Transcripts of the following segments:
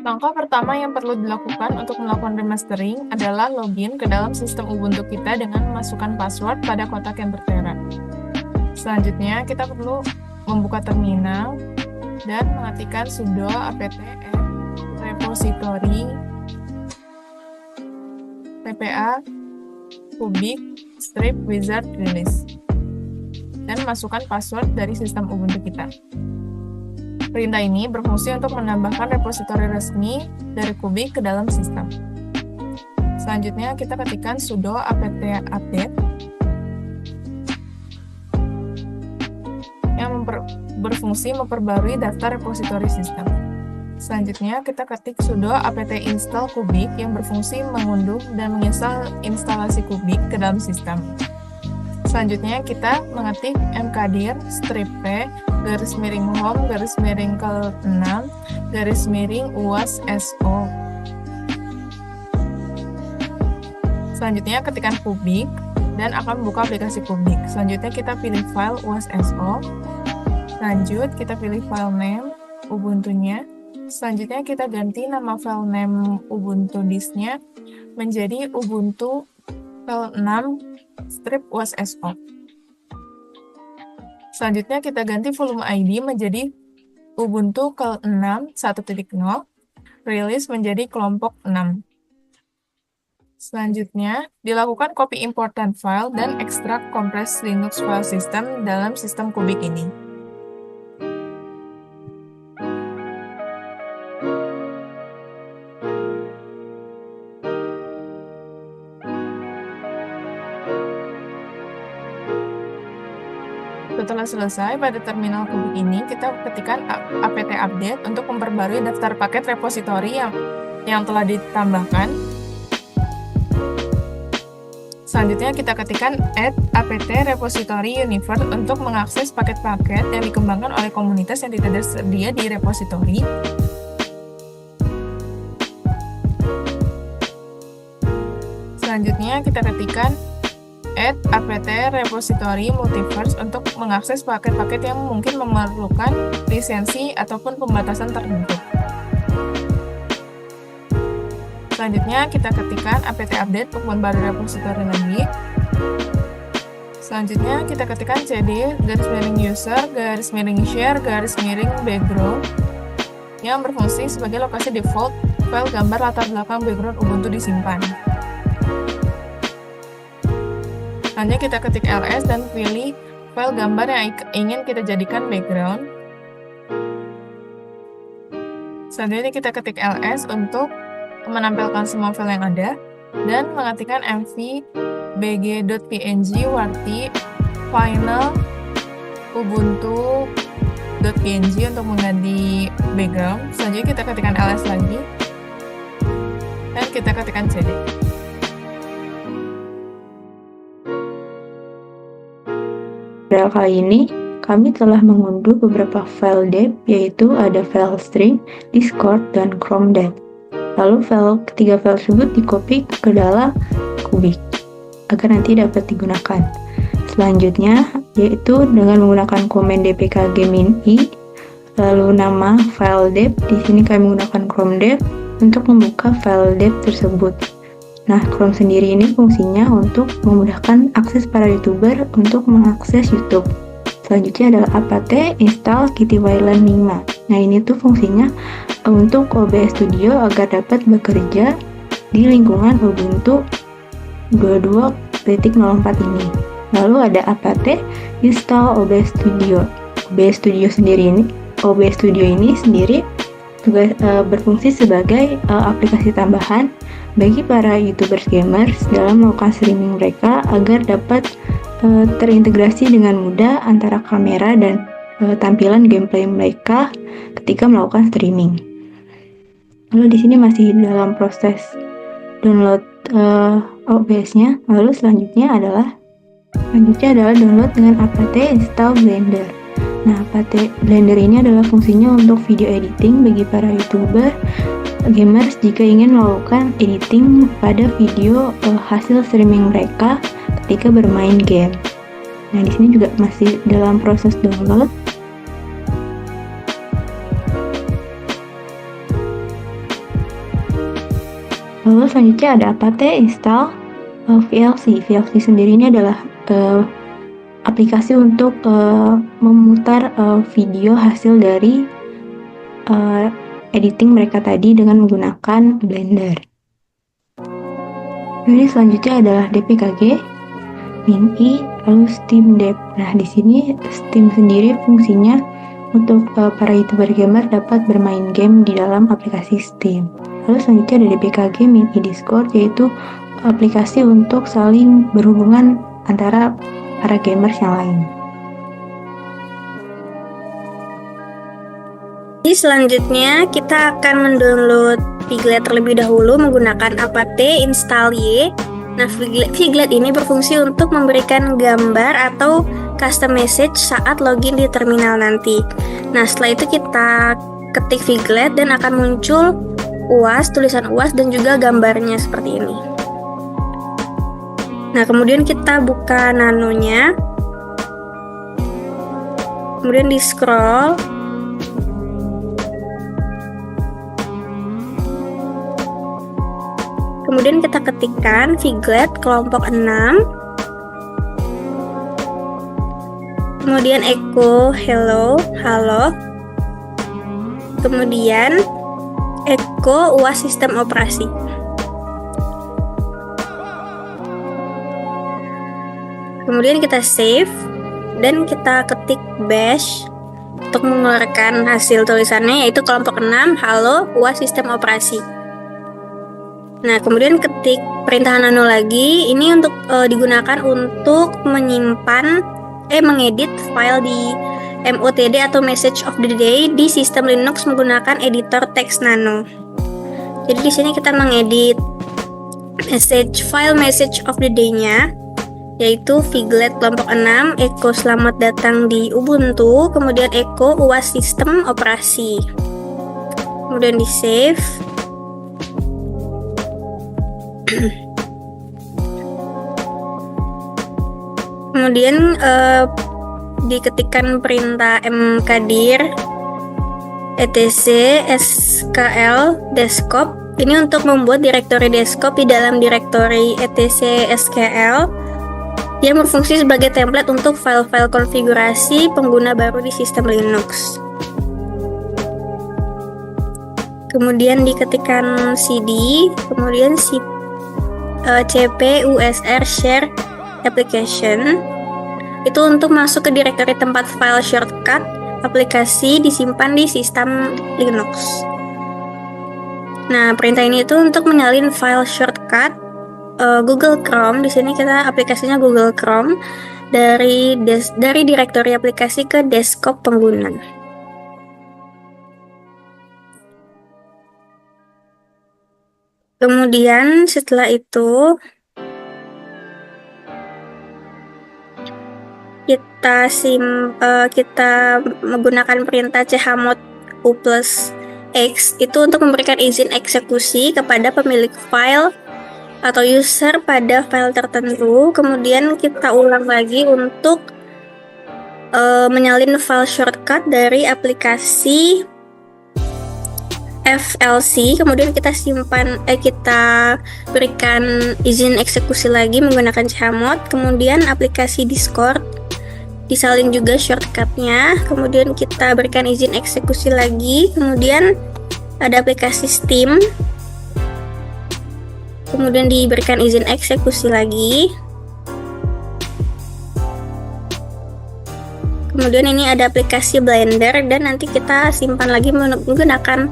Langkah pertama yang perlu dilakukan untuk melakukan remastering adalah login ke dalam sistem Ubuntu kita dengan memasukkan password pada kotak yang bertera. Selanjutnya, kita perlu membuka terminal dan mengetikkan sudo apt repository ppa kubik strip wizard release dan masukkan password dari sistem Ubuntu kita. Perintah ini berfungsi untuk menambahkan repositori resmi dari Kubik ke dalam sistem. Selanjutnya, kita ketikkan sudo apt update yang berfungsi memperbarui daftar repositori sistem. Selanjutnya, kita ketik sudo apt install Kubik yang berfungsi mengunduh dan menginstal instalasi Kubik ke dalam sistem. Selanjutnya, kita mengetik mkdir strip p _home _6 uas so. Selanjutnya, ketikkan Kubik dan akan membuka aplikasi Kubik. Selanjutnya, kita pilih file uas so. Lanjut, kita pilih file name Ubuntu-nya. Selanjutnya, kita ganti nama file name Ubuntu disk-nya menjadi Ubuntu file 6 strip uas so. Selanjutnya, kita ganti volume ID menjadi Ubuntu ke-6 1.0, release menjadi kelompok 6. Selanjutnya, dilakukan copy important file dan ekstrak compressed Linux file system dalam sistem Kubik ini. Setelah selesai, pada terminal Kubik ini, kita ketikkan apt update untuk memperbarui daftar paket repositori yang telah ditambahkan. Selanjutnya, kita ketikkan add apt repository universe untuk mengakses paket-paket yang dikembangkan oleh komunitas yang tidak tersedia di repositori. Selanjutnya, kita ketikkan add apt repository multiverse untuk mengakses paket-paket yang mungkin memerlukan lisensi ataupun pembatasan tertentu. Selanjutnya, kita ketikkan apt update untuk memperbarui repository lagi. Selanjutnya, kita ketikkan cd _user _share _background yang berfungsi sebagai lokasi default file gambar latar belakang background Ubuntu disimpan. Hanya kita ketik ls dan pilih file gambar yang ingin kita jadikan background. Selanjutnya, kita ketik ls untuk menampilkan semua file yang ada dan mengetikkan mv bg.png warti final ubuntu.png untuk mengganti background. Selanjutnya, kita ketikkan ls lagi dan kita ketikkan cd. Pada kali ini, kami telah mengunduh beberapa file dep, yaitu ada file string, discord, dan chrome dep. Lalu ketiga file tersebut dikopi ke dalam Kubik agar nanti dapat digunakan. Selanjutnya, yaitu dengan menggunakan komen dpkg-i, lalu nama file dep. Di sini kami menggunakan chrome dep untuk membuka file dep tersebut. Nah, Chrome sendiri ini fungsinya untuk memudahkan akses para YouTuber untuk mengakses YouTube. Selanjutnya adalah apt install Kitty Wayland 5. Nah, ini tuh fungsinya untuk OBS Studio agar dapat bekerja di lingkungan Ubuntu 22.04 ini. Lalu ada apt install OBS Studio. OBS Studio ini sendiri juga berfungsi sebagai aplikasi tambahan bagi para YouTubers gamers dalam melakukan streaming mereka agar dapat terintegrasi dengan mudah antara kamera dan tampilan gameplay mereka ketika melakukan streaming. Lalu di sini masih dalam proses download OBS-nya. Lalu selanjutnya adalah download dengan apt install Blender. Nah, apt Blender ini adalah fungsinya untuk video editing bagi para YouTuber gamers jika ingin melakukan editing pada video hasil streaming mereka ketika bermain game. Nah, di sini juga masih dalam proses download. Lalu selanjutnya ada apt install VLC. VLC sendiri ini adalah aplikasi untuk memutar video hasil dari editing mereka tadi dengan menggunakan Blender. Jadi selanjutnya adalah DPKG, MinI, lalu Steam Dev. Nah, di sini Steam sendiri fungsinya untuk para YouTuber gamer dapat bermain game di dalam aplikasi Steam. Lalu selanjutnya ada DPKG, MinI, Discord, yaitu aplikasi untuk saling berhubungan antara para gamers yang lain. Jadi selanjutnya kita akan mendownload Piglet terlebih dahulu menggunakan apt install y. Nah, Piglet ini berfungsi untuk memberikan gambar atau custom message saat login di terminal nanti. Nah, setelah itu kita ketik Piglet dan akan muncul UAS, tulisan UAS dan juga gambarnya seperti ini. Nah, kemudian kita buka nanonya. Kemudian di scroll. Kemudian kita ketikkan Piglet kelompok 6. Kemudian echo hello, halo. Kemudian echo UAS sistem operasi. Kemudian kita save dan kita ketik bash untuk mengeluarkan hasil tulisannya, yaitu kelompok 6 halo UAS sistem operasi. Nah, kemudian ketik perintah nano lagi. Ini untuk digunakan untuk mengedit file di MOTD atau Message of the Day di sistem Linux menggunakan editor teks nano. Jadi di sini kita mengedit file Message of the Day-nya, yaitu Piglet kelompok 6 echo selamat datang di Ubuntu, kemudian echo UAS sistem operasi. Kemudian di save. Kemudian diketikkan perintah mkdir etc skl desktop. Ini untuk membuat direktori desktop di dalam direktori etc skl yang berfungsi sebagai template untuk file-file konfigurasi pengguna baru di sistem Linux. Kemudian diketikkan cd, kemudian cp usr share application. Itu untuk masuk ke direktori tempat file shortcut aplikasi disimpan di sistem Linux. Nah, perintah ini itu untuk menyalin file shortcut Google Chrome. Di sini kita aplikasinya Google Chrome dari direktori aplikasi ke desktop pengguna. Kemudian setelah itu kita menggunakan perintah chmod u+x itu untuk memberikan izin eksekusi kepada pemilik file atau user pada file tertentu. Kemudian kita ulang lagi untuk menyalin file shortcut dari aplikasi FLC. Kemudian kita berikan izin eksekusi lagi menggunakan chmod. Kemudian aplikasi Discord disalin juga shortcutnya. Kemudian kita berikan izin eksekusi lagi. Kemudian ada aplikasi Steam, kemudian diberikan izin eksekusi lagi. Kemudian ini ada aplikasi Blender dan nanti kita simpan lagi menggunakan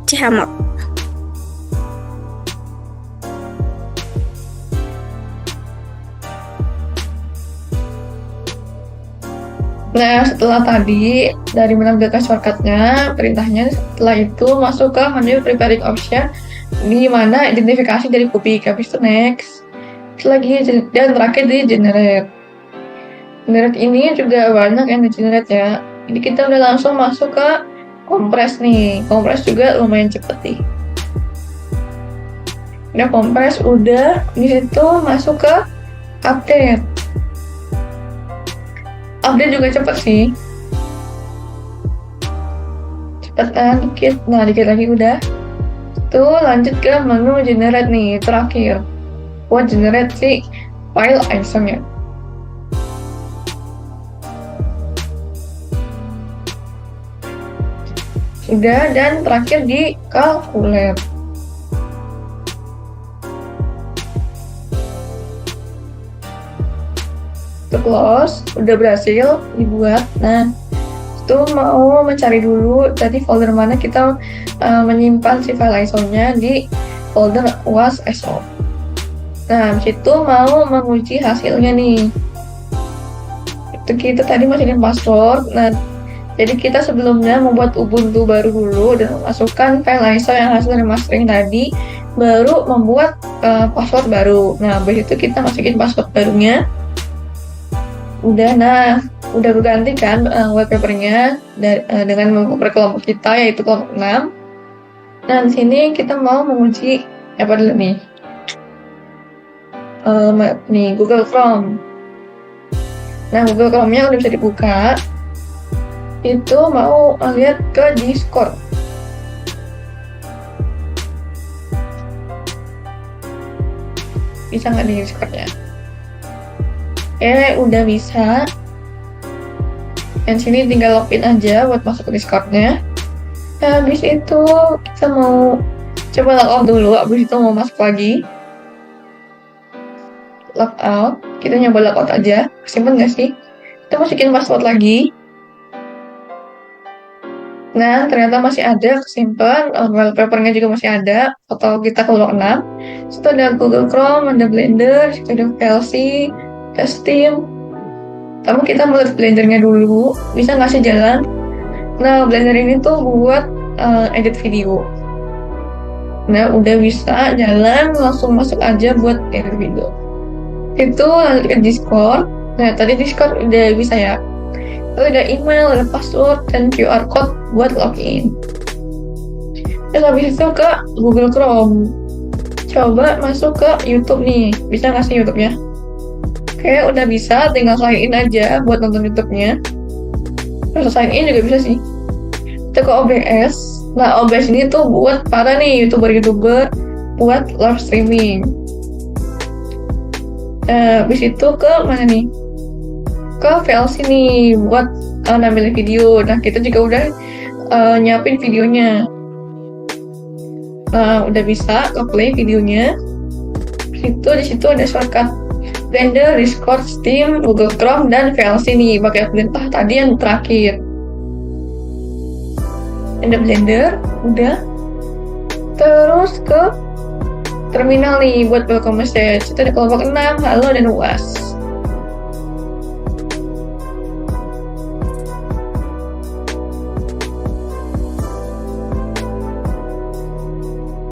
chmod. Nah, setelah tadi dari menampilkan shortcutnya, perintahnya setelah itu masuk ke menu preparing option di mana identifikasi dari kubik, habis itu next, lagi dan terakhir di generate. Generate ini juga banyak yang di generate ya. Jadi kita udah langsung masuk ke kompres nih. Kompres juga lumayan cepet nih. Udah kompres, udah di situ masuk ke update. Update juga cepet sih. Cepet kan dikit. Nah, dikit lagi udah. itu lanjut ke menu generate nih, terakhir. Buat generate si file ISO-nya. Udah, dan terakhir di calculate. Itu close, udah berhasil dibuat. Nah, itu mau mencari dulu tadi folder mana kita menyimpan si file ISO-nya di folder was.so. Nah, habis itu mau menguji hasilnya nih. Itu kita tadi masukin password. Nah, jadi kita sebelumnya membuat Ubuntu baru dulu dan memasukkan file ISO yang hasil dari mastering tadi, baru membuat password baru. Nah, habis itu kita masukin password barunya. Udah, nah, udah berganti kan wallpapernya dengan wallpaper kelompok kita, yaitu kelompok 6. Nah, di sini kita mau menguji apa dulu nih? Nih, Google Chrome. Nah, Google Chrome-nya udah bisa dibuka. Itu mau lihat ke Discord. Bisa nggak di Discord-nya? Oke, udah bisa. Dan sini tinggal login aja buat masuk ke Discord-nya. Nah, habis itu kita mau coba logout dulu, habis itu mau masuk lagi. Logout, kita nyoba logout aja. Simpen nggak sih? Kita masukin password lagi. Nah, ternyata masih ada kesimpan, wallpapernya juga masih ada, foto kita kelompok 6. Situ ada Google Chrome, ada Blender, situ ada VLC, ada Steam. Tapi kita melihat Blendernya dulu, bisa ngasih jalan. Nah, Blender ini tuh buat edit video. Nah, udah bisa jalan, langsung masuk aja buat edit video. Itu lanjut ke Discord. Nah, tadi Discord udah bisa ya. Lalu ada email, ada password, dan QR code buat login. Terus habis itu ke Google Chrome. Coba masuk ke YouTube nih. Bisa nggak sih YouTube-nya? Oke, udah bisa. Tinggal sign in aja buat nonton YouTube-nya. Terus sign in juga bisa sih. Kita ke OBS. Nah, OBS ini tuh buat para nih YouTuber-YouTuber buat live streaming. Habis itu ke mana nih? Ke VLC nih buat nampilin video. Nah, kita juga udah nyiapin videonya. Nah, udah bisa ke play videonya. Di situ ada shortcut Blender, Discord, Steam, Google Chrome, dan VLC nih pakai perintah tadi yang terakhir. Ada Blender, udah. Terus ke terminal nih buat welcome message. Itu ada kelompok 6, halo, dan UAS.